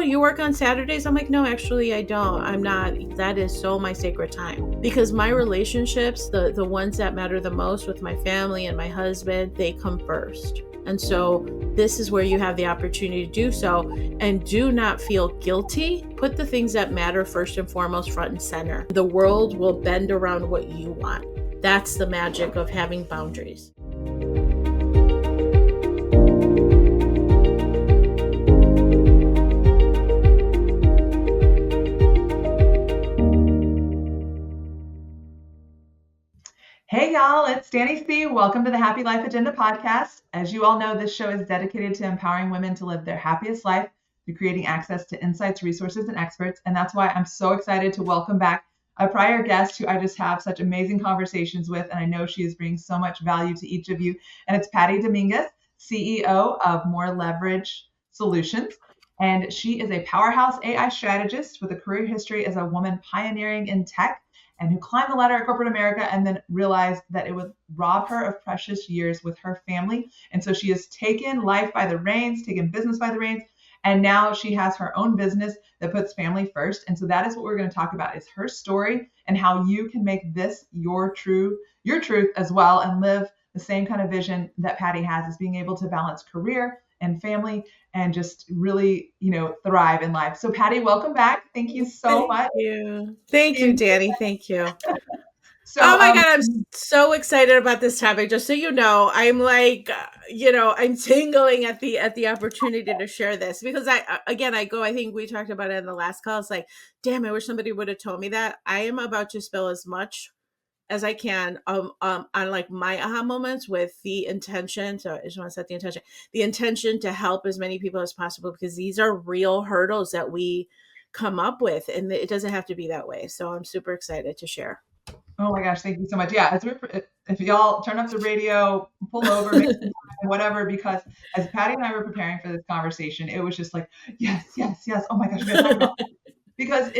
you work on Saturdays? I'm like, no, actually I don't. I'm not. That is so my sacred time, because my relationships, the ones that matter the most with my family and my husband, they come first. And so this is where you have the opportunity to do so, and do not feel guilty. Put the things that matter first and foremost, front and center. The world will bend around what you want. That's the magic of having boundaries. Hey y'all, it's Danny C. Welcome to the Happy Life Agenda podcast. As you all know, this show is dedicated to empowering women to live their happiest life through creating access to insights, resources, and experts. And that's why I'm so excited to welcome back a prior guest who I just have such amazing conversations with. And I know she is bringing so much value to each of you. And it's Patty Dominguez, CEO of More Leverage Solutions. And she is a powerhouse AI strategist with a career history as a woman pioneering in tech, and who climbed the ladder at corporate America and then realized that it would rob her of precious years with her family. And so she has taken life by the reins, taken business by the reins, and now she has her own business that puts family first. And so that is what we're going to talk about, is her story and how you can make this your truth as well, and live the same kind of vision that Patty has, is being able to balance career and family and just really, thrive in life. So Patty, welcome back. Thank you so much. Thank you, Danny. Thank you. So, oh my God, I'm so excited about this topic. Just so you know, I'm like, I'm tingling at the opportunity to share this, because I think we talked about it in the last call. It's like, damn, I wish somebody would have told me that. I am about to spill as much as I can on like my aha moments, with the intention. So I just want to set the intention to help as many people as possible, because these are real hurdles that we come up with, and it doesn't have to be that way. So I'm super excited to share. Oh my gosh, thank you so much. Yeah, if y'all turn up the radio, pull over, make some time, whatever, because as Patty and I were preparing for this conversation, it was just like, yes, yes, yes. Oh my gosh, we're gonna talk about because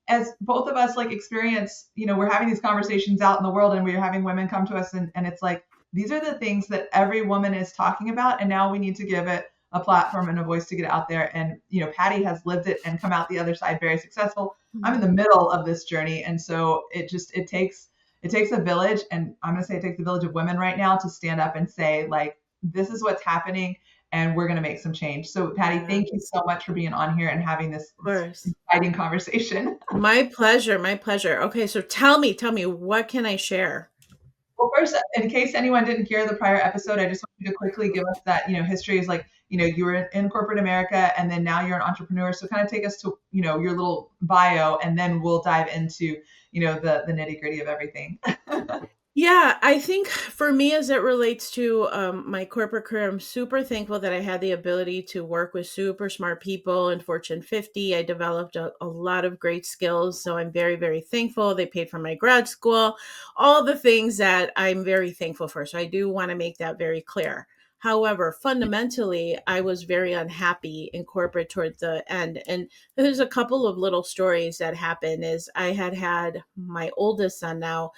as both of us like experience, we're having these conversations out in the world, and we're having women come to us, and it's like, these are the things that every woman is talking about, and now we need to give it a platform and a voice to get out there. And Patty has lived it and come out the other side very successful. I'm in the middle of this journey, and so it takes a village, and I'm going to say it takes a village of women right now to stand up and say, like, this is what's happening, and we're going to make some change. So Patty, thank you so much for being on here and having this exciting conversation. My pleasure. Okay, so tell me, what can I share? Well, first, in case anyone didn't hear the prior episode, I just want you to quickly give us that, history is like, you were in corporate America, and then now you're an entrepreneur. So kind of take us to, your little bio, and then we'll dive into, the nitty gritty of everything. Yeah, I think for me, as it relates to my corporate career, I'm super thankful that I had the ability to work with super smart people in Fortune 50. I developed a lot of great skills. So I'm very, very thankful. They paid for my grad school, all the things that I'm very thankful for. So I do want to make that very clear. However, fundamentally, I was very unhappy in corporate towards the end. And there's a couple of little stories that happened. Is I had my oldest son now,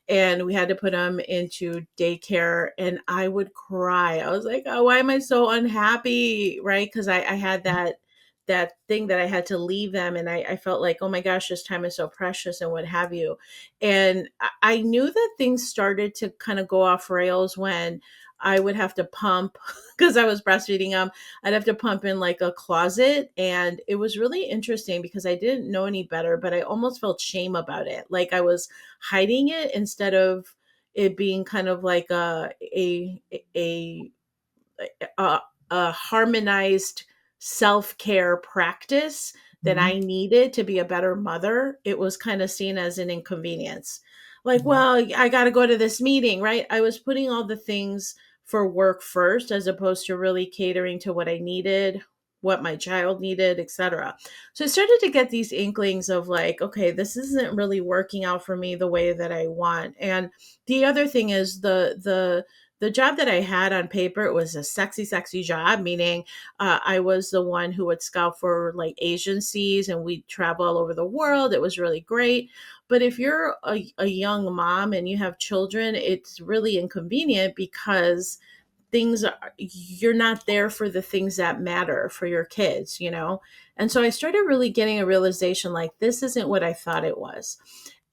and we had to put him into daycare, and I would cry. I was like, oh, why am I so unhappy? Right. Cause I had that thing that I had to leave them. And I felt like, oh my gosh, this time is so precious and what have you. And I knew that things started to kind of go off rails when I would have to pump, because I was breastfeeding him. I'd have to pump in like a closet. And it was really interesting because I didn't know any better, but I almost felt shame about it. Like I was hiding it instead of it being kind of like a, a harmonized self-care practice that I needed to be a better mother. It was kind of seen as an inconvenience. Like, well, I got to go to this meeting, right? I was putting all the things for work first, as opposed to really catering to what I needed, what my child needed, etc. So I started to get these inklings of like, okay, this isn't really working out for me the way that I want. And the other thing is the job that I had on paper, it was a sexy, sexy job, meaning I was the one who would scout for like agencies, and we'd travel all over the world. It was really great. But if you're a young mom and you have children, it's really inconvenient because you're not there for the things that matter for your kids, you know? And so I started really getting a realization like, this isn't what I thought it was.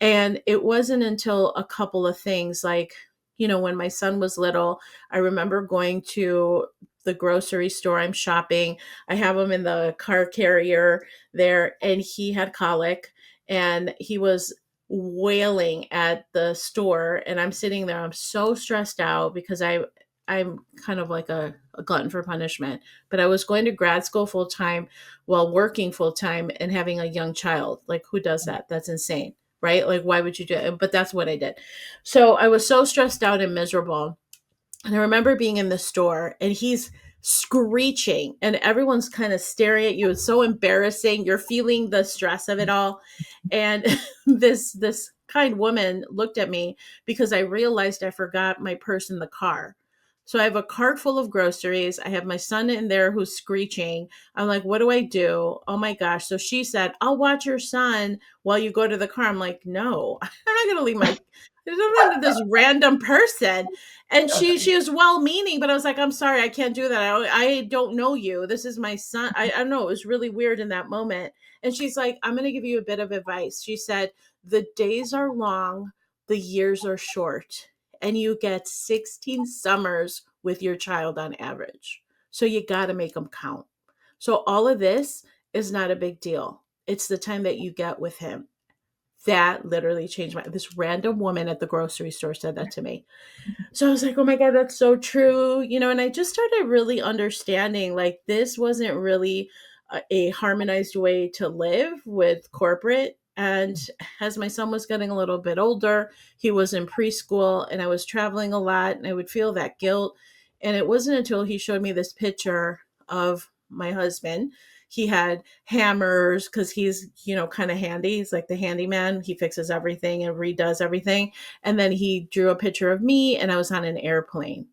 And it wasn't until a couple of things like, you know, when my son was little, I remember going to the grocery store, I'm shopping. I have him in the car carrier there, and he had colic and he was wailing at the store. And I'm sitting there, I'm so stressed out because I'm kind of like a glutton for punishment. But I was going to grad school full time while working full time and having a young child. Like, who does that? That's insane, right? Like, why would you do it? But that's what I did. So I was so stressed out and miserable. And I remember being in the store and he's screeching and everyone's kind of staring at you. It's so embarrassing. You're feeling the stress of it all. And this kind woman looked at me because I realized I forgot my purse in the car. So I have a cart full of groceries. I have my son in there who's screeching. I'm like, what do I do? Oh my gosh. So she said, I'll watch your son while you go to the car. I'm like, no, I'm not going to leave my this random person. And she was well meaning, but I was like, I'm sorry, I can't do that. I don't know you. This is my son. I don't know. It was really weird in that moment. And she's like, I'm going to give you a bit of advice. She said, the days are long, the years are short, and you get 16 summers with your child on average. So you got to make them count. So all of this is not a big deal. It's the time that you get with him. That literally changed my, this random woman at the grocery store said that to me. So I was like, oh my God, that's so true. You know, and I just started really understanding like this wasn't really a harmonized way to live with corporate. And as my son was getting a little bit older, he was in preschool and I was traveling a lot and I would feel that guilt. And it wasn't until he showed me this picture of my husband. He had hammers because he's, you know, kind of handy. He's like the handyman. He fixes everything and redoes everything. And then he drew a picture of me and I was on an airplane.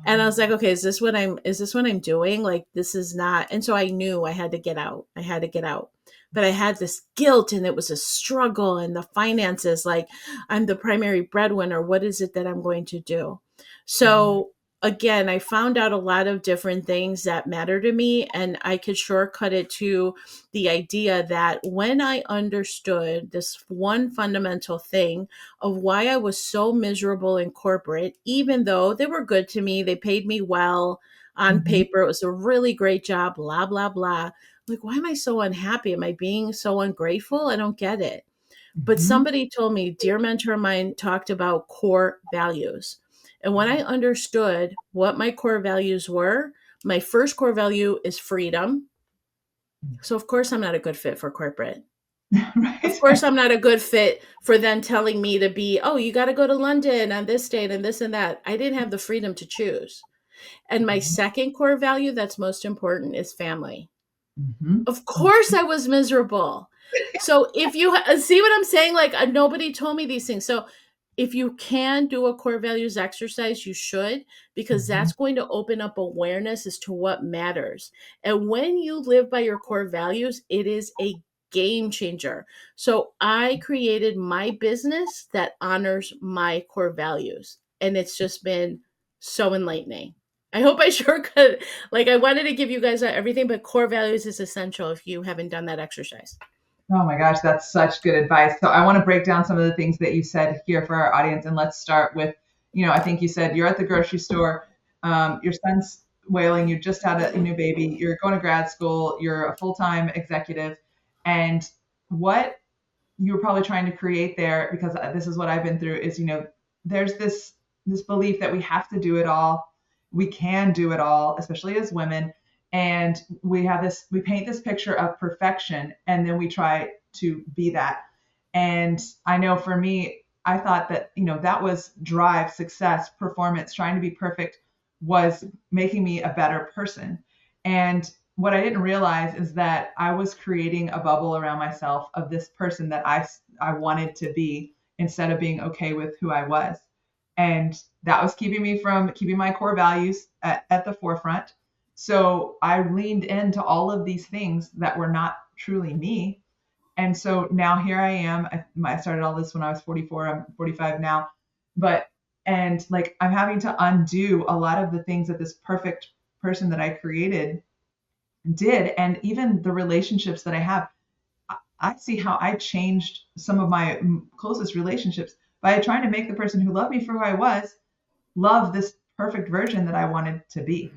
And I was like, okay, is this what I'm doing? Like, this is not. And so I knew I had to get out. I had to get out. But I had this guilt and it was a struggle and the finances, like I'm the primary breadwinner. What is it that I'm going to do? Yeah. So again, I found out a lot of different things that matter to me and I could shortcut it to the idea that when I understood this one fundamental thing of why I was so miserable in corporate, even though they were good to me, they paid me well on Mm-hmm. paper, it was a really great job, blah, blah, blah. Like, why am I so unhappy? Am I being so ungrateful? I don't get it. But Mm-hmm. somebody told me, dear mentor of mine talked about core values. And when I understood what my core values were, my first core value is freedom. So, of course, I'm not a good fit for corporate. Of Right. course, I'm not a good fit for them telling me to be, oh, you got to go to London on this date and this and that. I didn't have the freedom to choose. And my second core value that's most important is family. Mm-hmm. Of course, I was miserable. So if you see what I'm saying, like nobody told me these things. So if you can do a core values exercise, you should, because Mm-hmm. that's going to open up awareness as to what matters. And when you live by your core values, it is a game changer. So I created my business that honors my core values. And it's just been so enlightening. I hope I shortcut. Like I wanted to give you guys everything, but core values is essential if you haven't done that exercise. Oh my gosh, that's such good advice. So I want to break down some of the things that you said here for our audience, and let's start with, I think you said you're at the grocery store, your son's wailing, you just had a new baby, you're going to grad school, you're a full-time executive, and what you were probably trying to create there, because this is what I've been through, is there's this belief that we have to do it all, we can do it all, especially as women, and we paint this picture of perfection, and then we try to be that. And I know for me, I thought that that was drive, success, performance, trying to be perfect was making me a better person. And what I didn't realize is that I was creating a bubble around myself of this person that I wanted to be, instead of being okay with who I was. And that was keeping me from keeping my core values at the forefront. So I leaned into all of these things that were not truly me. And so now here I am. I started all this when I was 44. I'm 45 now. But And like I'm having to undo a lot of the things that this perfect person that I created did. And even the relationships that I have, I see how I changed some of my closest relationships by trying to make the person who loved me for who I was love this perfect version that I wanted to be.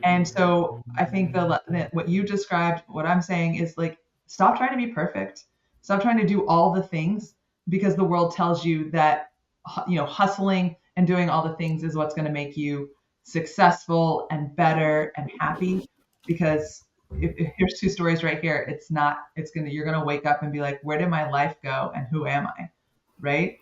And so I think that what you described, what I'm saying is like, stop trying to be perfect. Stop trying to do all the things because the world tells you that, hustling and doing all the things is what's going to make you successful and better and happy. Because if here's two stories right here, it's not, you're going to wake up and be like, where did my life go and who am I? Right?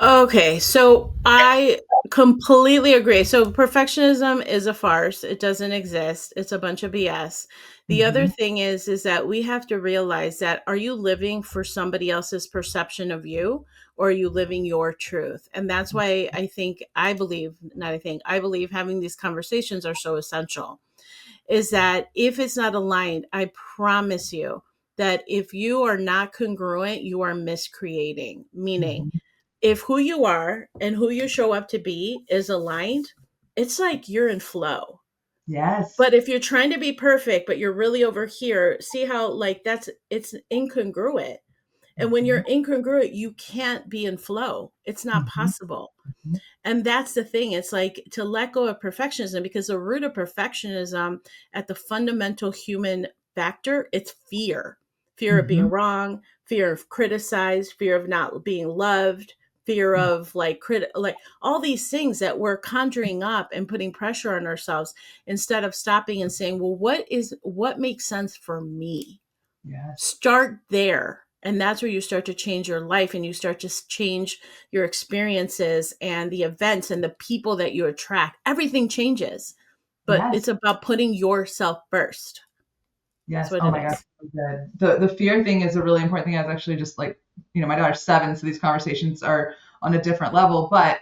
Okay, so I completely agree. So perfectionism is a farce. It doesn't exist. It's a bunch of BS. The other Hmm. thing is that we have to realize that are you living for somebody else's perception of you, or are you living your truth? And that's why I believe, not I think, I believe having these conversations are so essential. Is that if it's not aligned, I promise you that if you are not congruent, you are miscreating, meaning Hmm. if who you are and who you show up to be is aligned, it's like you're in flow. Yes. But if you're trying to be perfect, but you're really over here, see how like it's incongruent. And when Hmm. you're incongruent, you can't be in flow. It's not Hmm. possible. And that's the thing. It's like to let go of perfectionism because the root of perfectionism at the fundamental human factor, it's fear. Fear of being Hmm. wrong, fear of criticized, fear of not being loved, fear of like all these things that we're conjuring up and putting pressure on ourselves instead of stopping and saying, "Well, what makes sense for me?" Yes. Start there. And that's where you start to change your life and you start to change your experiences and the events and the people that you attract. Everything changes, but it's Yes. about putting yourself first. That's Yes. what Oh it my gosh. is. So good. The fear thing is a really important thing. I was actually just like, my daughter's 7, so these conversations are on a different level. But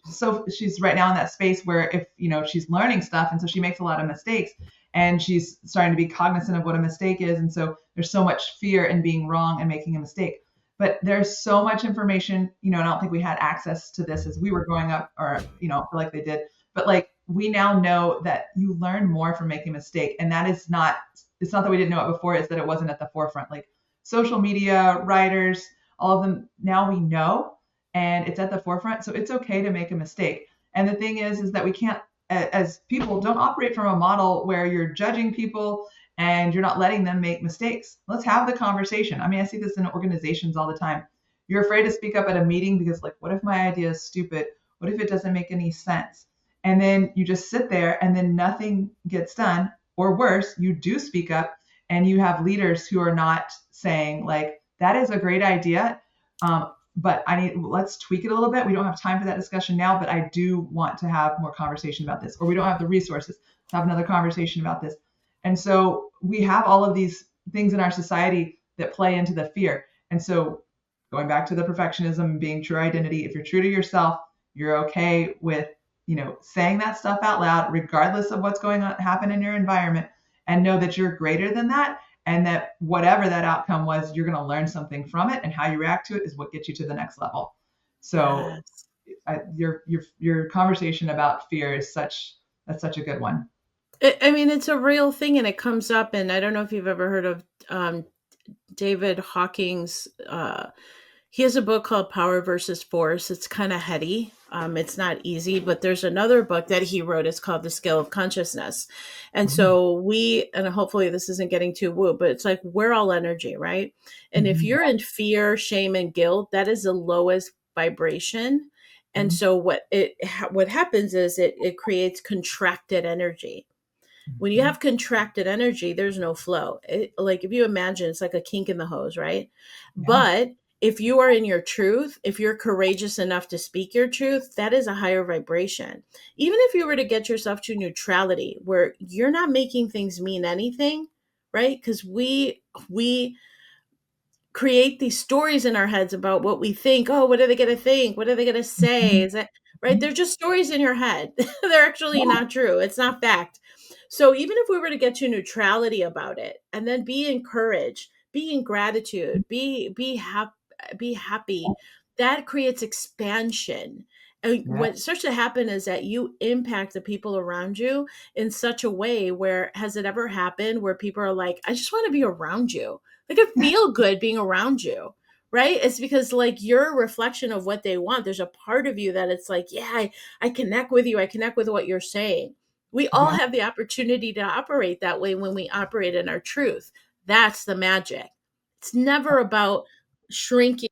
so she's right now in that space where if she's learning stuff, and so she makes a lot of mistakes, and she's starting to be cognizant of what a mistake is, and so there's so much fear in being wrong and making a mistake. But there's so much information, and I don't think we had access to this as we were growing up, or I feel like they did. But like we now know that you learn more from making a mistake, and that is not it's not that we didn't know it before, it's that it wasn't at the forefront. Like social media, writers, all of them, now we know and it's at the forefront. So it's okay to make a mistake. And the thing is that we can't, as people, don't operate from a model where you're judging people and you're not letting them make mistakes. Let's have the conversation. I mean, I see this in organizations all the time. You're afraid to speak up at a meeting because, like, what if my idea is stupid? What if it doesn't make any sense? And then you just sit there and then nothing gets done, or worse, you do speak up and you have leaders who are not saying like, that is a great idea. But let's tweak it a little bit. We don't have time for that discussion now, but I do want to have more conversation about this, or we don't have the resources to have another conversation about this. And so we have all of these things in our society that play into the fear. And so going back to the perfectionism and being true identity, if you're true to yourself, you're okay with saying that stuff out loud, regardless of what's going on happen in your environment, and know that you're greater than that, and that whatever that outcome was, you're going to learn something from it, and how you react to it is what gets you to the next level. So, Yes. your conversation about fear is such a good one. I mean, it's a real thing and it comes up. And I don't know if you've ever heard of David Hawking's he has a book called Power versus Force. It's kind of heady. It's not easy, but there's another book that he wrote. It's called The Scale of Consciousness. And Mhm. so and hopefully this isn't getting too woo, but it's like we're all energy, right? And if Mhm. you're in fear, shame, and guilt, that is the lowest vibration. And Mhm. so what happens is it creates contracted energy. When you Mhm. have contracted energy, there's no flow. Like if you imagine, it's like a kink in the hose, right? Yeah. But if you are in your truth, if you're courageous enough to speak your truth, that is a higher vibration. Even if you were to get yourself to neutrality, where you're not making things mean anything, right? Because we create these stories in our heads about what we think. Oh, what are they going to think? What are they going to say? Mhm. Is that right? Mhm. They're just stories in your head. They're actually Yeah. not true. It's not fact. So even if we were to get to neutrality about it and then be encouraged, be in gratitude, be happy, that creates expansion. And Yeah. what starts to happen is that you impact the people around you in such a way where, has it ever happened where people are like, I just want to be around you. Like, I feel good being around you. Right? It's because like you're a reflection of what they want. There's a part of you that it's like, yeah, I connect with you. I connect with what you're saying. We all Yeah. have the opportunity to operate that way when we operate in our truth. That's the magic. It's never about shrinking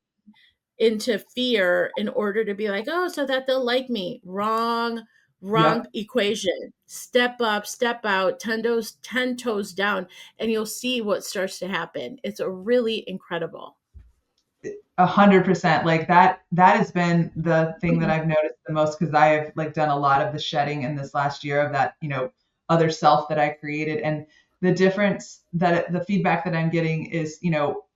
into fear in order to be like, oh, so that they'll like me. Wrong, wrong Yep. equation. Step up, step out, 10 toes down, and you'll see what starts to happen. It's a really incredible. 100%. Like that has been the thing that I've noticed the most, because I have like done a lot of the shedding in this last year of that, other self that I created. And the difference that the feedback that I'm getting is,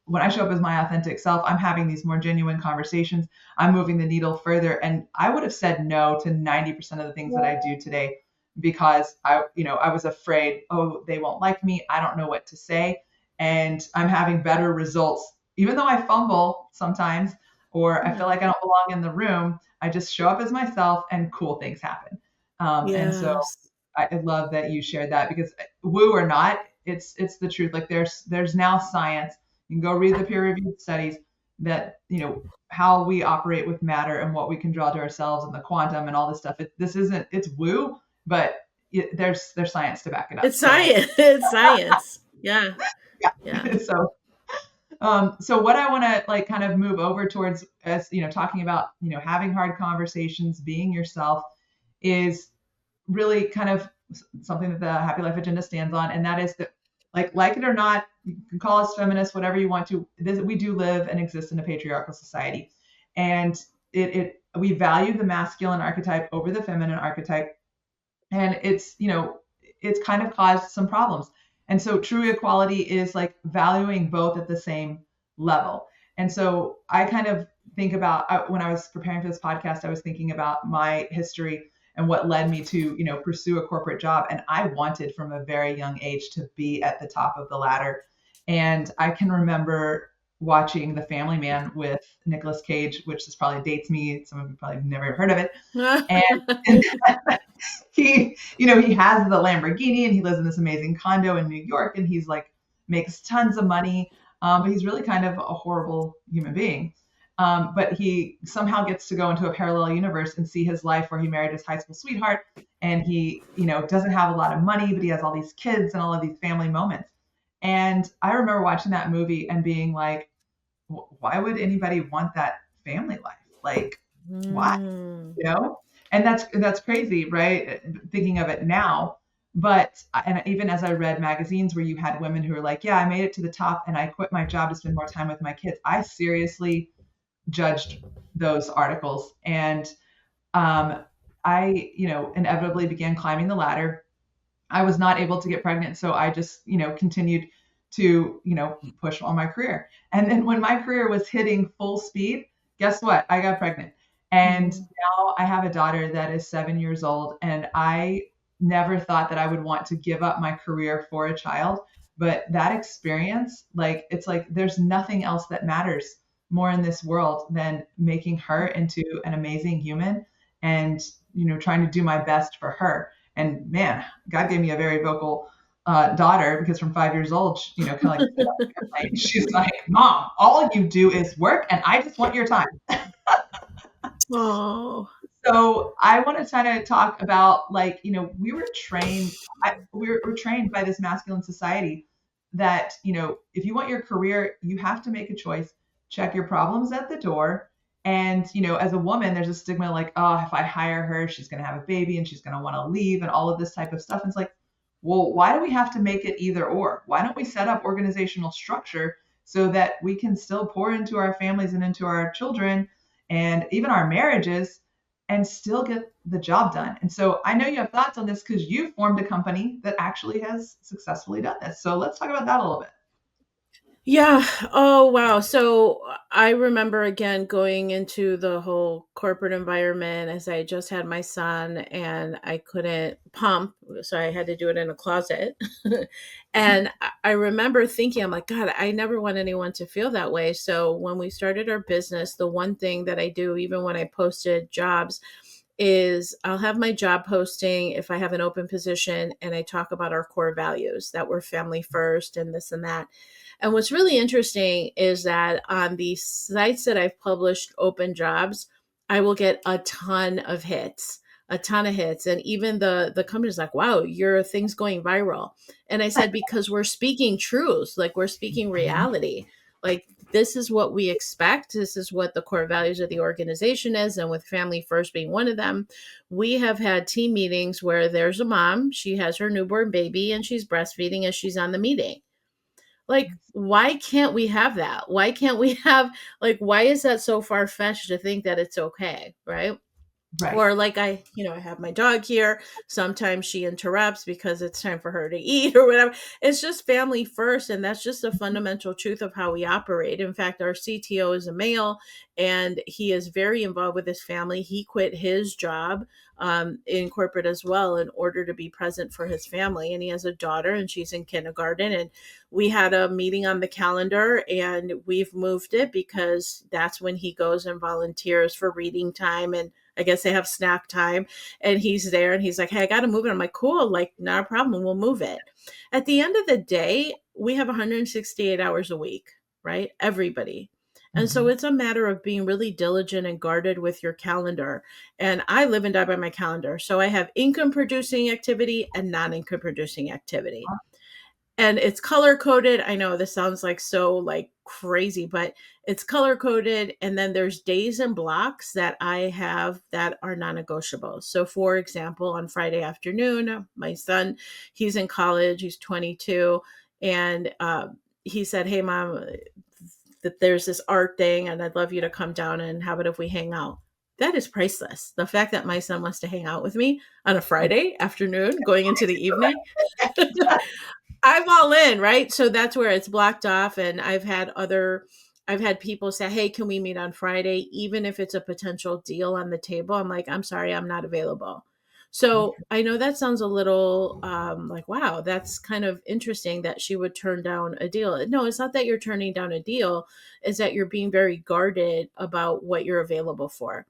when I show up as my authentic self, I'm having these more genuine conversations. I'm moving the needle further. And I would have said no to 90% of the things that I do today because I was afraid, oh, they won't like me. I don't know what to say. And I'm having better results even though I fumble sometimes or I feel Yeah. like I don't belong in the room. I just show up as myself and cool things happen. And so Yes. I love that you shared that, because woo or not, it's the truth. Like there's now science. You can go read the peer-reviewed studies that how we operate with matter and what we can draw to ourselves and the quantum and all this stuff. This isn't, it's woo, but there's science to back it up. It's So science. It's science. Yeah. Yeah. yeah. So what I want to like kind of move over towards, as talking about having hard conversations, being yourself, is really kind of something that the Happy Life Agenda stands on, and that is that, like it or not, you can call us feminists, whatever you want to. We do live and exist in a patriarchal society, and we value the masculine archetype over the feminine archetype, and it's kind of caused some problems. And so true equality is like valuing both at the same level. And so I kind of think about, when I was preparing for this podcast, I was thinking about my history and what led me to pursue a corporate job. And I wanted from a very young age to be at the top of the ladder. And I can remember watching The Family Man with Nicolas Cage, which this probably dates me. Some of you probably never heard of it. And he has the Lamborghini and he lives in this amazing condo in New York, and he's like makes tons of money, but he's really kind of a horrible human being. But he somehow gets to go into a parallel universe and see his life where he married his high school sweetheart, and he doesn't have a lot of money, but he has all these kids and all of these family moments. And I remember watching that movie and being like, why would anybody want that family life? Like, why? Mm. And that's crazy, right? Thinking of it now. But and even as I read magazines where you had women who were like, yeah, I made it to the top and I quit my job to spend more time with my kids, I seriously judged those articles. And I inevitably began climbing the ladder. I was not able to get pregnant, so I just continued to push on my career. And then when my career was hitting full speed, guess what? I got pregnant. And Mm. now I have a daughter that is 7 years old, and I never thought that I would want to give up my career for a child. But that experience, like, it's like there's nothing else that matters more in this world than making her into an amazing human and trying to do my best for her. And man, God gave me a very vocal daughter, because from 5 years old, kind of like she's like, Mom, all you do is work, and I just want your time. Oh. So I want to kind of talk about, like, we were trained, we're trained by this masculine society that, if you want your career, you have to make a choice, check your problems at the door. And, as a woman, there's a stigma like, oh, if I hire her, she's going to have a baby and she's going to want to leave and all of this type of stuff. And it's like, well, why do we have to make it either or? Why don't we set up organizational structure so that we can still pour into our families and into our children and even our marriages and still get the job done? And so I know you have thoughts on this because you formed a company that actually has successfully done this. So let's talk about that a little bit. Yeah. Oh, wow. So I remember again going into the whole corporate environment as I just had my son and I couldn't pump. So I had to do it in a closet. And I remember thinking, I'm like, God, I never want anyone to feel that way. So when we started our business, the one thing that I do, even when I posted jobs, is I'll have my job posting if I have an open position, and I talk about our core values that we're family first and this and that. And what's really interesting is that on the sites that I've published open jobs, I will get a ton of hits, a ton of hits. And even the company's like, wow, your thing's going viral. And I said, because we're speaking truths, like we're speaking Mhm. reality. Like this is what we expect. This is what the core values of the organization is. And with family first being one of them, we have had team meetings where there's a mom, she has her newborn baby and she's breastfeeding as she's on the meeting. Like, why can't we have that? Why can't we have, like, why is that so far fetched to think that it's okay? Right. Right. Or like I have my dog here. Sometimes she interrupts because it's time for her to eat or whatever. It's just family first. And that's just a fundamental truth of how we operate. In fact, our CTO is a male and he is very involved with his family. He quit his job in corporate as well in order to be present for his family. And he has a daughter and she's in kindergarten. And we had a meeting on the calendar and we've moved it because that's when he goes and volunteers for reading time, and I guess they have snack time, and he's there and he's like, hey, I got to move it. I'm like, cool, like, not a problem. We'll move it. At the end of the day, we have 168 hours a week, right? Everybody. And so Mhm. it's a matter of being really diligent and guarded with your calendar. And I live and die by my calendar. So I have income producing activity and non income producing activity, and it's color coded. I know this sounds like so like crazy, but it's color coded. And then there's days and blocks that I have that are non-negotiable. So for example, on Friday afternoon, my son, he's in college, he's 22, and he said, hey mom, that there's this art thing and I'd love you to come down and have it if we hang out. That is priceless. The fact that my son wants to hang out with me on a Friday afternoon going into the evening, I'm all in, right? So that's where it's blocked off. And I've had people say, hey, can we meet on Friday? Even if it's a potential deal on the table, I'm like, I'm sorry, I'm not available. So Okay. I know that sounds a little like, wow, that's kind of interesting that she would turn down a deal. No, it's not that you're turning down a deal, it's that you're being very guarded about what you're available for.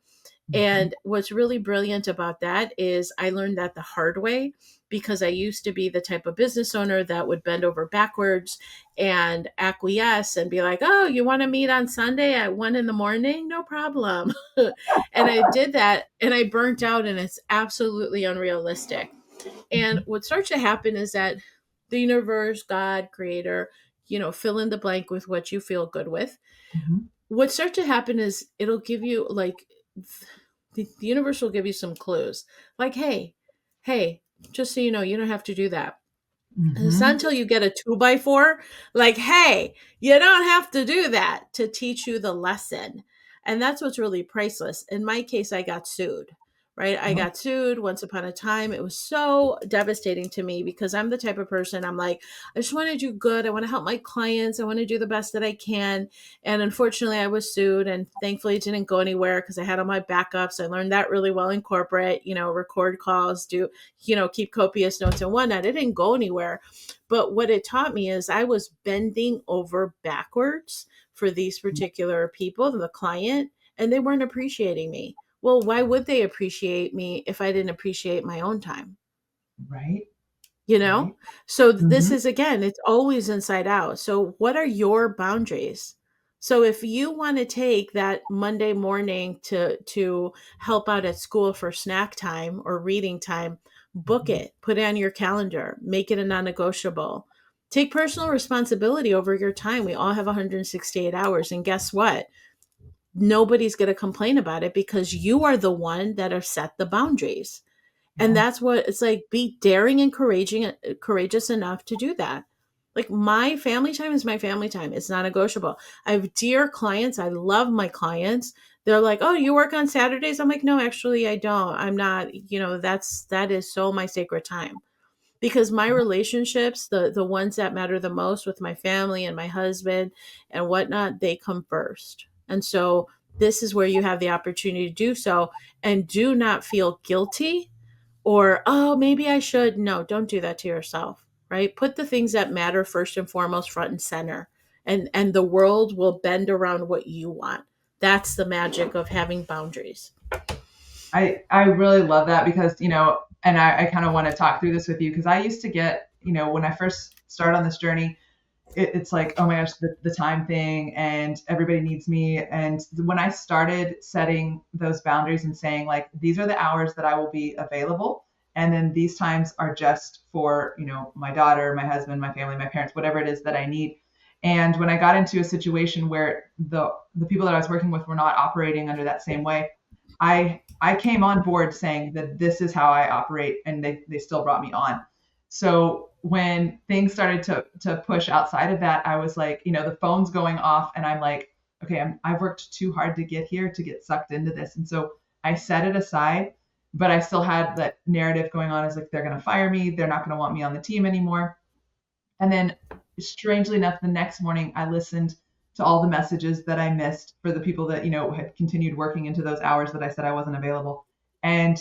Mhm. And what's really brilliant about that is I learned that the hard way, because I used to be the type of business owner that would bend over backwards and acquiesce and be like, oh, you want to meet on Sunday at 1 in the morning? No problem. And I did that and I burnt out, and it's absolutely unrealistic. And Mhm. what starts to happen is that the universe, God, creator, fill in the blank with what you feel good with. Mhm. What starts to happen is it'll give you like the universe will give you some clues, like, hey, just so you know, you don't have to do that. And it's not Mhm. until you get a 2x4, like, hey, you don't have to do that, to teach you the lesson. And that's what's really priceless. In my case, I got sued, right? I Oh. got sued once upon a time. It was so devastating to me because I'm the type of person, I'm like, I just want to do good. I want to help my clients. I want to do the best that I can. And unfortunately, I was sued, and thankfully it didn't go anywhere because I had all my backups. I learned that really well in corporate, record calls, do, keep copious notes and whatnot. It didn't go anywhere. But what it taught me is I was bending over backwards for these particular people, the client, and they weren't appreciating me. Well, why would they appreciate me if I didn't appreciate my own time? Right. you know Right. so this Mhm. is, again, it's always inside out. So what are your boundaries? So if you want to take that Monday morning to help out at school for snack time or reading time, book Mhm. it, put it on your calendar, make it a non-negotiable. Take personal responsibility over your time. We all have 168 hours, and guess what? Nobody's going to complain about it because you are the one that have set the boundaries. And Yeah. that's what it's like, be daring and courageous enough to do that. Like, my family time is my family time. It's not negotiable. I have dear clients. I love my clients. They're like, oh, you work on Saturdays? I'm like, no, actually I don't. I'm not, that is so my sacred time, because my relationships, the ones that matter the most with my family and my husband and whatnot, they come first. And so this is where you have the opportunity to do so, and do not feel guilty or, oh, maybe I should. No, don't do that to yourself, right? Put the things that matter first and foremost, front and center, and the world will bend around what you want. That's the magic of having boundaries. I really love that because, and I kind of want to talk through this with you because I used to get, when I first started on this journey, it's like, oh my gosh, the time thing and everybody needs me. And when I started setting those boundaries and saying, like, these are the hours that I will be available. And then these times are just for, my daughter, my husband, my family, my parents, whatever it is that I need. And when I got into a situation where the people that I was working with were not operating under that same way, I came on board saying that this is how I operate, and they still brought me on. So when things started to push outside of that, I was like, the phone's going off, and I'm like, okay, I've worked too hard to get here to get sucked into this, and so I set it aside. But I still had that narrative going on as like they're going to fire me, they're not going to want me on the team anymore. And then, strangely enough, the next morning I listened to all the messages that I missed for the people that, had continued working into those hours that I said I wasn't available. And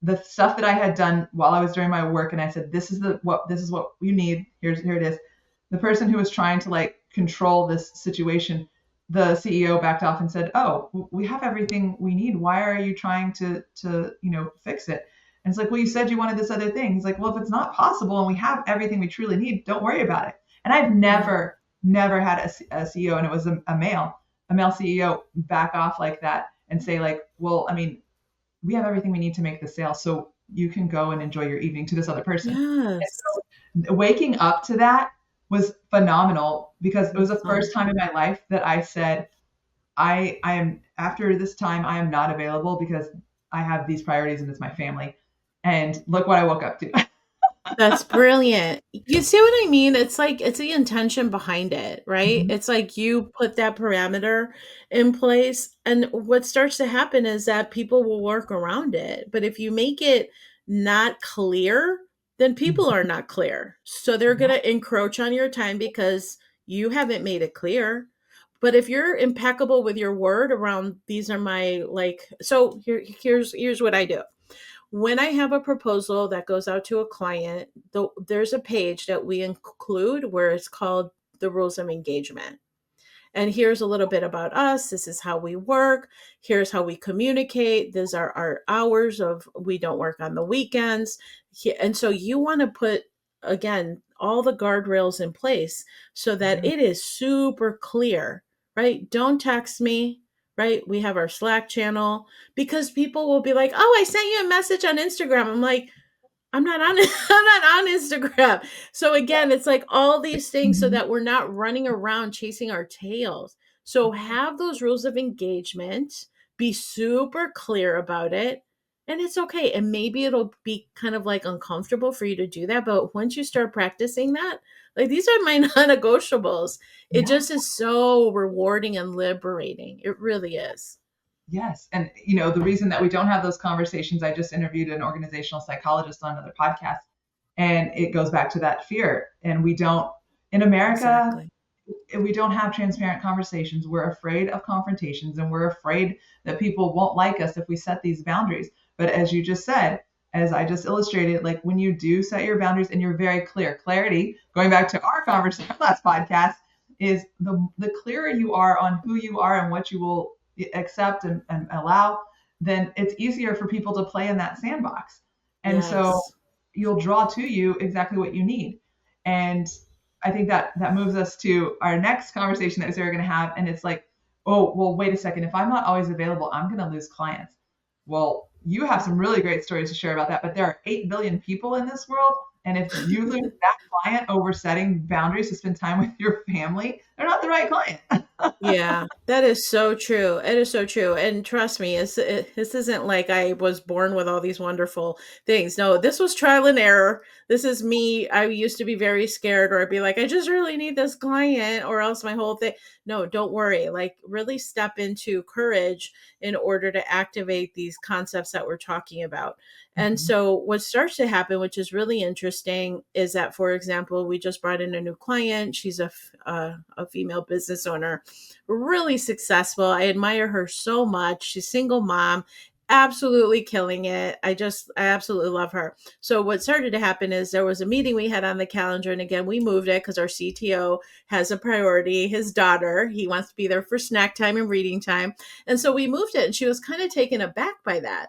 the stuff that I had done while I was doing my work, and I said, this is what you need. Here it is. The person who was trying to like control this situation, the CEO backed off and said, "Oh, we have everything we need. Why are you trying to fix it?" And it's like, "Well, you said you wanted this other thing." He's like, "Well, if it's not possible and we have everything we truly need, don't worry about it." And I've Yeah. never had a CEO, and it was a male CEO, back off like that and say like, "Well, I mean, we have everything we need to make the sale, so you can go and enjoy your evening," to this other person. And Yes. so waking up to that was phenomenal because it was the Awesome. first time in my life that I said, I am, after this time, I am not available because I have these priorities and it's my family. And look what I woke up to. That's brilliant. You see what I mean? It's like it's the intention behind it, right? Mhm. It's like you put that parameter in place, and what starts to happen is that people will work around it. But if you make it not clear, then people are not clear. So they're going Yeah. to encroach on your time because you haven't made it clear. But if you're impeccable with your word around these are my like so here's what I do. When I have a proposal that goes out to a client, there's a page that we include where it's called the rules of engagement. And here's a little bit about us. This is how we work. Here's how we communicate. These are our hours of we don't work on the weekends. And so you want to put, again, all the guardrails in place so that Mhm. it is super clear, right? Don't text me, right? We have our Slack channel because people will be like, oh, I sent you a message on Instagram. I'm like, I'm not on I'm not on Instagram. So again, it's like all these things so Mhm. that we're not running around chasing our tails. So have those rules of engagement, be super clear about it, and it's okay. And maybe it'll be kind of like uncomfortable for you to do that, but once you start practicing that, like these are my non-negotiables. It Yeah. just is so rewarding and liberating. It really is. Yes. And the reason that we don't have those conversations, I just interviewed an organizational psychologist on another podcast, and it goes back to that fear. And we don't, in America, Exactly. we don't have transparent conversations. We're afraid of confrontations, and we're afraid that people won't like us if we set these boundaries. But as you just said, as I just illustrated, like when you do set your boundaries and you're very clear, clarity, going back to our conversation last podcast, is the clearer you are on who you are and what you will accept and allow, then it's easier for people to play in that sandbox. And so Yes. you'll draw to you exactly what you need. And I think that moves us to our next conversation that we're going to have. And it's like, oh, well, wait a second. If I'm not always available, I'm going to lose clients. Well, you have some really great stories to share about that, but there are 8 billion people in this world. And if you lose that client over setting boundaries to spend time with your family, they're not the right client. Yeah, that is so true. It is so true. And trust me, this isn't like I was born with all these wonderful things. No, this was trial and error. This is me. I used to be very scared, or I'd be like, I just really need this client, or else my whole thing. No, don't worry. Like, really step into courage in order to activate these concepts that we're talking about. And Mhm. so, what starts to happen, which is really interesting, is that, for example, we just brought in a new client. She's a female business owner, really successful. I admire her so much. She's single mom, absolutely killing it. I absolutely love her. So what started to happen is there was a meeting we had on the calendar, and again we moved it because our CTO has a priority, his daughter. He wants to be there for snack time and reading time. And so we moved it, and she was kind of taken aback by that.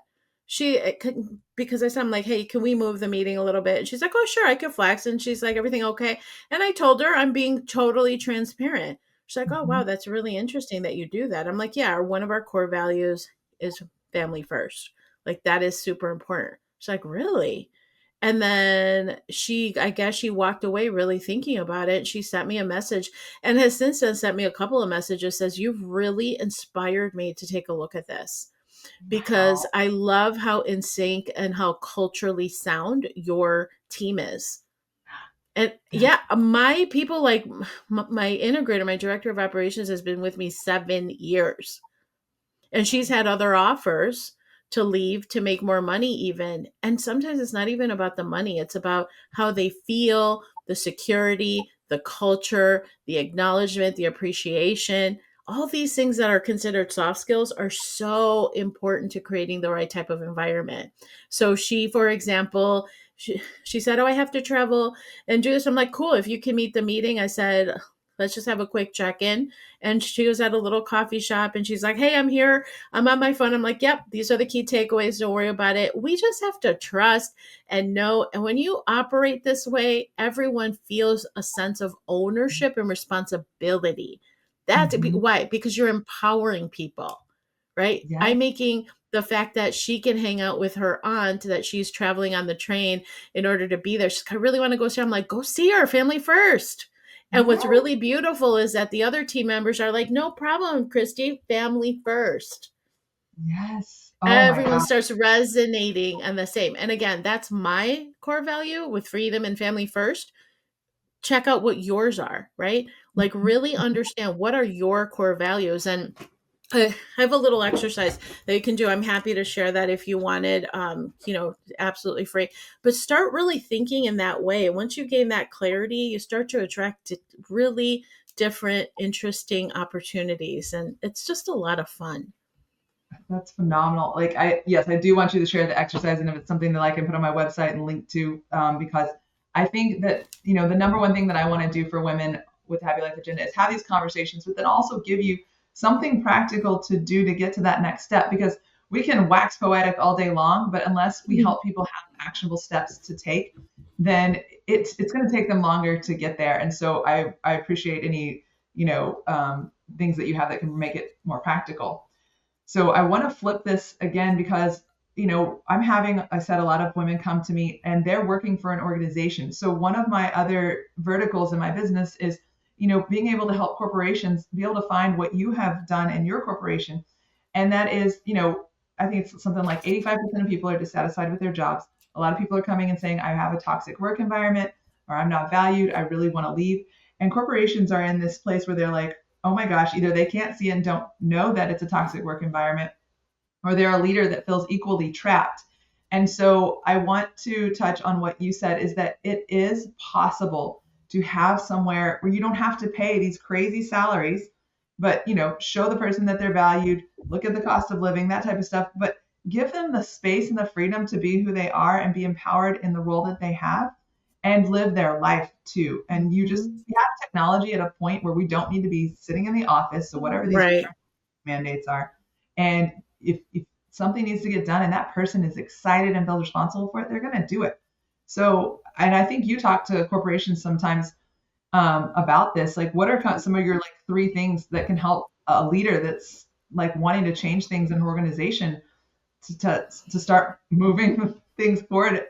because I said, I'm like, hey, can we move the meeting a little bit? And she's like, oh, sure, I can flex. And she's like, everything okay? And I told her I'm being totally transparent. She's like, oh, wow, Mhm. that's really interesting that you do that. I'm like, yeah, one of our core values is family first. Like, that is super important. She's like, really? And then I guess she walked away really thinking about it. She sent me a message and has since then sent me a couple of messages, says, you've really inspired me to take a look at this because Wow. I love how in sync and how culturally sound your team is. And That, yeah, my people, like my integrator, my director of operations, has been with me 7 years, and she's had other offers to leave to make more money even. And sometimes it's not even about the money, it's about how they feel, the security, the culture, the acknowledgement, the appreciation. All these things that are considered soft skills are so important to creating the right type of environment. So she, for example, she said, oh, I have to travel and do this. I'm like, cool, if you can meet the meeting. I said, let's just have a quick check-in. And she was at a little coffee shop and she's like, hey, I'm here, I'm on my phone. I'm like, yep, these are the key takeaways. Don't worry about it. We just have to trust and know. And when you operate this way, everyone feels a sense of ownership and responsibility. That's mhm. why, because you're empowering people, right? I'm Yes. making the fact that she can hang out with her aunt, that she's traveling on the train in order to be there. She's like, I really want to go see her. I'm like, go see her, family first. And what's Yes. really beautiful is that the other team members are like, no problem, Christy, family first. Yes. Oh my Everyone God. starts resonating on the same. And again, that's my core value with freedom and family first. Check out what yours are, right? Like, really understand what are your core values. And I have a little exercise that you can do. I'm happy to share that if you wanted, absolutely free. But start really thinking in that way. Once you gain that clarity, you start to attract really different, interesting opportunities. And it's just a lot of fun. That's phenomenal. Like yes, I do want you to share the exercise, and if it's something that I can put on my website and link to, because I think that the number one thing that I want to do for women with Happy Life Agenda is have these conversations, but then also give you something practical to do to get to that next step. Because we can wax poetic all day long, but unless we help people have actionable steps to take, then it's going to take them longer to get there. And so I appreciate any things that you have that can make it more practical. So I want to flip this again because, I'm having, I said, a lot of women come to me and they're working for an organization. So one of my other verticals in my business is, being able to help corporations be able to find what you have done in your corporation. And that is, I think it's something like 85% of people are dissatisfied with their jobs. A lot of people are coming and saying, I have a toxic work environment, or I'm not valued, I really want to leave. And corporations are in this place where they're like, oh my gosh, either they can't see and don't know that it's a toxic work environment, or they're a leader that feels equally trapped. And so I want to touch on what you said, is that it is possible to have somewhere where you don't have to pay these crazy salaries, but show the person that they're valued, look at the cost of living, that type of stuff, but give them the space and the freedom to be who they are and be empowered in the role that they have and live their life too. And Mhm. you have technology at a point where we don't need to be sitting in the office. So whatever these Right. return mandates are. And if something needs to get done and that person is excited and feels responsible for it, they're going to do it. So, and I think you talk to corporations sometimes about this. Like, what are some of your like three things that can help a leader that's like wanting to change things in an organization to start moving things forward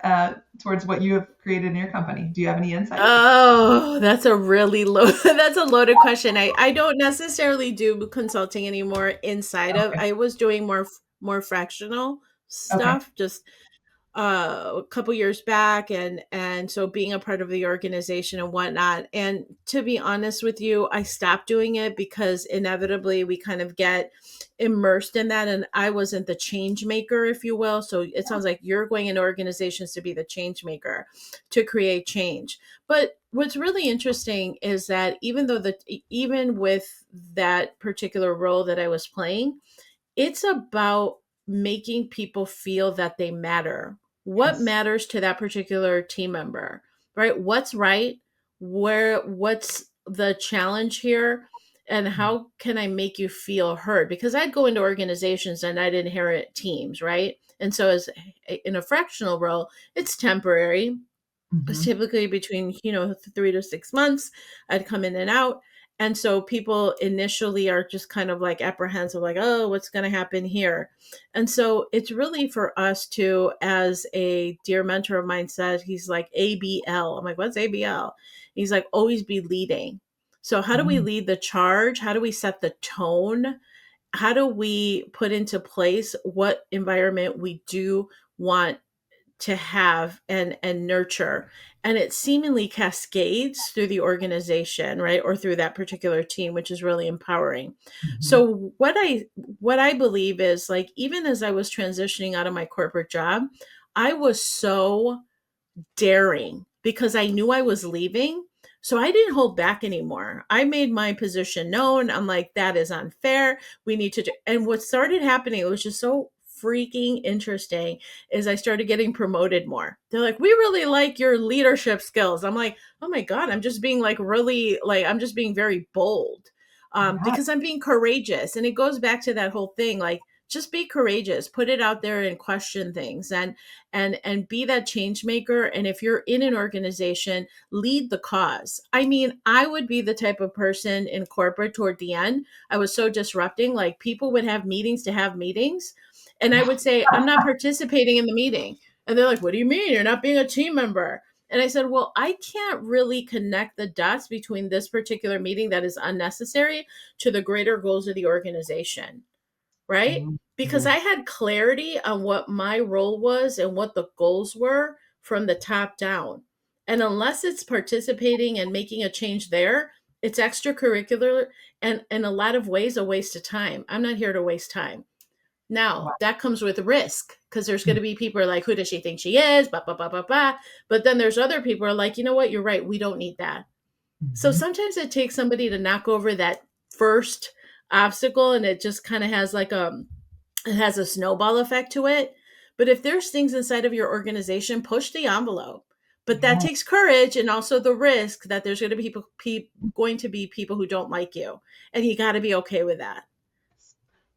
towards what you have created in your company? Do you have any insights? Oh, that's a really that's a loaded question. I don't necessarily do consulting anymore inside of. Okay. I was doing more fractional Okay. stuff, just a couple years back, and so being a part of the organization and whatnot. And to be honest with you, I stopped doing it because inevitably we kind of get immersed in that, and I wasn't the change maker, if you will. So it sounds like you're going into organizations to be the change maker, to create change. But what's really interesting is that even with that particular role that I was playing, it's about making people feel that they matter. What Yes. matters to that particular team member, right? What's right? What's the challenge here? and how can I make you feel heard? Because I'd go into organizations and I'd inherit teams, right? And so as in a fractional role, it's temporary. It's Hmm. typically between 3 to 6 months. I'd come in and out, and so people initially are just kind of like apprehensive, like, oh, what's going to happen here? And so it's really for us to, as a dear mentor of mine said, he's like, ABL. I'm like, what's ABL? He's like, always be leading. So how do we lead the charge? How do we set the tone? How do we put into place what environment we do want to have and nurture? And it seemingly cascades through the organization, right, or through that particular team, which is really empowering. Hmm. So what I believe is, like, even as I was transitioning out of my corporate job, I was so daring because I knew I was leaving. So I didn't hold back anymore. I made my position known. I'm like, that is unfair. We need to do. And what started happening, it was just so freaking interesting, is I started getting promoted more. They're like, we really like your leadership skills. I'm like, oh my God, I'm just being like really, like, I'm just being very bold, Yeah. because I'm being courageous. And it goes back to that whole thing, like, just be courageous, put it out there and question things, and be that change maker. And if you're in an organization, lead the cause. I mean, I would be the type of person in corporate toward the end. I was so disrupting, like, people would have meetings to have meetings, and I would say, I'm not participating in the meeting. And they're like, what do you mean you're not being a team member? And I said, well, I can't really connect the dots between this particular meeting that is unnecessary to the greater goals of the organization, right? Because Mhm. I had clarity on what my role was and what the goals were from the top down. And unless it's participating and making a change there, it's extracurricular and in a lot of ways a waste of time. I'm not here to waste time. Now, Wow. that comes with risk because there's going to be people who are like, who does she think she is? Blah, blah, blah, blah, blah. But then there's other people who are like, you know what? You're right. We don't need that. So Mhm. sometimes it takes somebody to knock over that first obstacle, and it just kind of has like it has a snowball effect to it. But if there's things inside of your organization, push the envelope. But that Yeah. takes courage and also the risk that there's going to be going to be people who don't like you, and you got to be okay with that.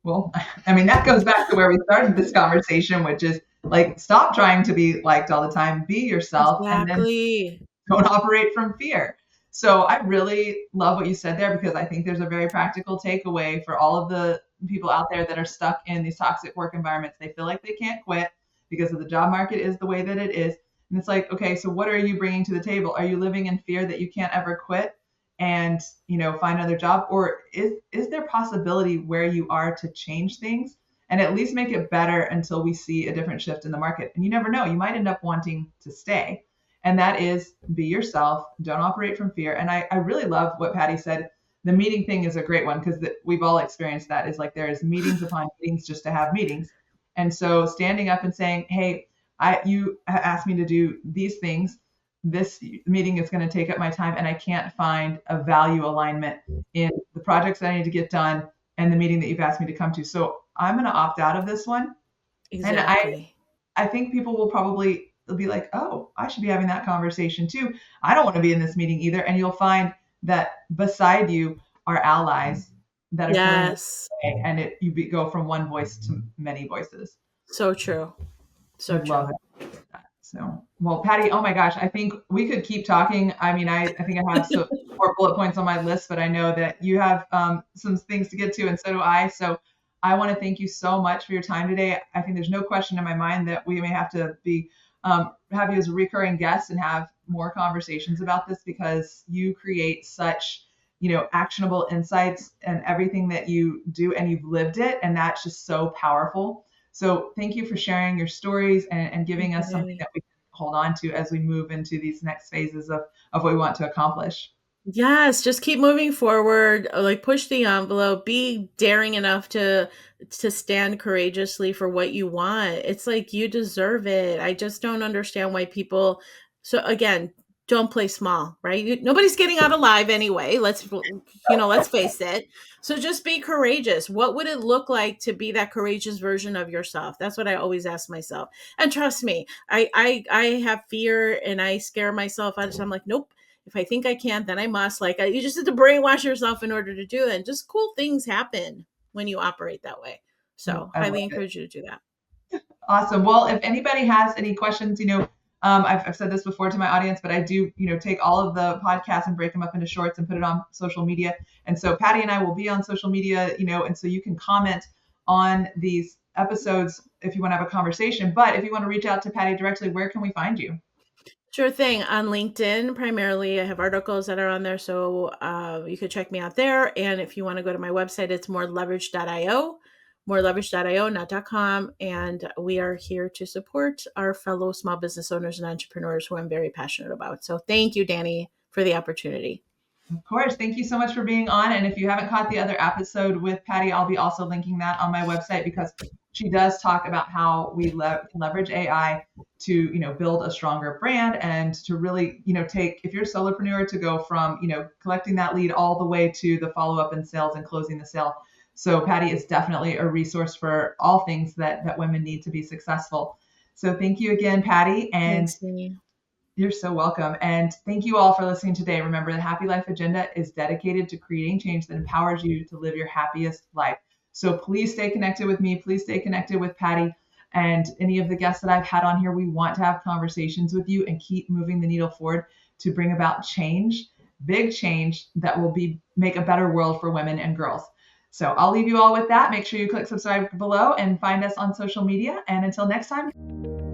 Well, I mean, that goes back to where we started this conversation, which is like, stop trying to be liked all the time, be yourself, and then Exactly. don't operate from fear. So I really love what you said there because I think there's a very practical takeaway for all of the people out there that are stuck in these toxic work environments. They feel like they can't quit because of the job market is the way that it is. And it's like, okay, so what are you bringing to the table? Are you living in fear that you can't ever quit and, find another job, or is there possibility where you are to change things and at least make it better until we see a different shift in the market? And you never know, you might end up wanting to stay, and that is be yourself, don't operate from fear. And I really love what Patty said. The meeting thing is a great one because we've all experienced that. Is like there is meetings upon meetings just to have meetings. And so standing up and saying, hey, you asked me to do these things. This meeting is going to take up my time and I can't find a value alignment in the projects that I need to get done and the meeting that you've asked me to come to. So I'm going to opt out of this one. And Exactly. I think people will probably be like, oh, I should be having that conversation too. I don't want to be in this meeting either. And you'll find that beside you are allies that are feeling the Yes. same way, and go from one voice to many voices. So true. I So love true. it. So, well, Patty, oh my gosh, I think we could keep talking. I mean, I think I have some more bullet points on my list, but I know that you have some things to get to, and so do I. So, I want to thank you so much for your time today. I think there's no question in my mind that we may have to have you as a recurring guest and have more conversations about this because you create such actionable insights and everything that you do, and you've lived it, and that's just so powerful. So thank you for sharing your stories and giving us something Okay. that we can hold on to as we move into these next phases of what we want to accomplish. Yes, just keep moving forward, like push the envelope, be daring enough to stand courageously for what you want. It's like you deserve it. I just don't understand why people, so again, don't play small, right? Nobody's getting out alive anyway. Let's face it. So just be courageous. What would it look like to be that courageous version of yourself? That's what I always ask myself. And trust me, I have fear and I scare myself. I'm like, nope, If I think I can't, then I must. Like, you just have to brainwash yourself in order to do that. And just cool things happen when you operate that way. So, I love highly it. encourage you to do that. Awesome. Well, if anybody has any questions, I've said this before to my audience, but I do, take all of the podcasts and break them up into shorts and put it on social media. And so Patty and I will be on social media, and so you can comment on these episodes if you want to have a conversation. But if you want to reach out to Patty directly, where can we find you? Sure thing. On LinkedIn, primarily, I have articles that are on there. So you could check me out there. And if you want to go to my website, it's moreleverage.io, not .com. And we are here to support our fellow small business owners and entrepreneurs who I'm very passionate about. So thank you, Danny, for the opportunity. Of course. Thank you so much for being on. And if you haven't caught the other episode with Patty, I'll be also linking that on my website because she does talk about how we can leverage AI to, build a stronger brand and to really, take, if you're a solopreneur, to go from, collecting that lead all the way to the follow-up and sales and closing the sale. So Patty is definitely a resource for all things that women need to be successful. So thank you again, Patty. And Thanks, Danny. you're so welcome. And thank you all for listening today. Remember, the Happy Life Agenda is dedicated to creating change that empowers you to live your happiest life. So please stay connected with me. Please stay connected with Patty and any of the guests that I've had on here. We want to have conversations with you and keep moving the needle forward to bring about change, big change that will make a better world for women and girls. So I'll leave you all with that. Make sure you click subscribe below and find us on social media. And until next time.